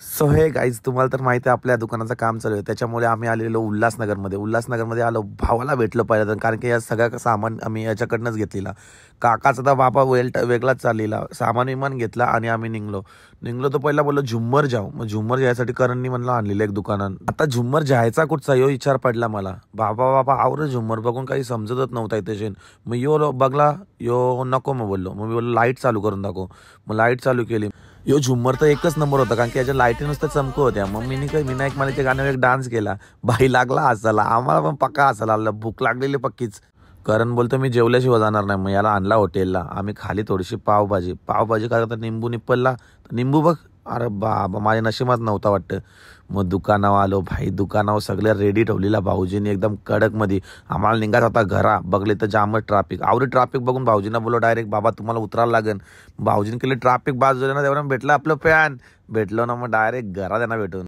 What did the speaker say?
So हे guys, तुम्हाला तर माहिती आहे आपल्या दुकानाचं काम चालू आहे, त्याच्यामुळे आम्ही आलेलो उल्हासनगरमध्ये आलो. भावाला भेटलो पहिल्यांदा, कारण की या सगळं सामान आम्ही याच्याकडनंच घेतलेला. काकाचा तर बाबा वेगळाच चाललेला. सामान विमान घेतला आणि आम्ही निघलो तर पहिला बोललो झुम्मर जाऊ. मग झुम्मर जायसाठी करणनी म्हणलं आणलेलं एक दुकानात. आता झुम्मर जायचा कुठचा यो विचार पडला मला. बाबा आवर झुम्मर बघून काही समजतच नव्हता इथे. मग यो बघला, यो नको. मग मी बोललो लाईट चालू करून दाखव. मग लाईट चालू केली. यो झुम्मर तर एकच नंबर होता, कारण की याच्या लाईटी नुसतं चमकू होत्या. मग मी विनायक मानेच्या गाण्यावर एक डान्स केला. बाई लागला हसायला, आम्हाला पण पक्का हसायला आलं. भूक लागलेली पक्कीच. करण बोलतो मी जेवल्याशिवाय जाणार नाही. मग याला आणला हॉटेलला. आम्ही खाली थोडीशी पावभाजी करता निंबू निप्पलला. निंबू बघ, अरे बाबा माझ्या नशिबात नव्हता वाटतं. मग दुकानावर आलो. भाई दुकानावर सगळ्या रेडी ठेवलेला भाऊजीने एकदम कडक मध्ये. आम्हाला निघायचं होता घरा. बघले तर जामच ट्रॅफिक. आवडी ट्रॅफिक बघून भाऊजींना बोललो डायरेक्ट, बाबा तुम्हाला उतरायला लागेल. भाऊजीने केले ट्रॅफिक बाजूला ना, तेवढ्या भेटलं आपलं फॅन भेटलो ना. मग डायरेक्ट घरा त्यांना भेटून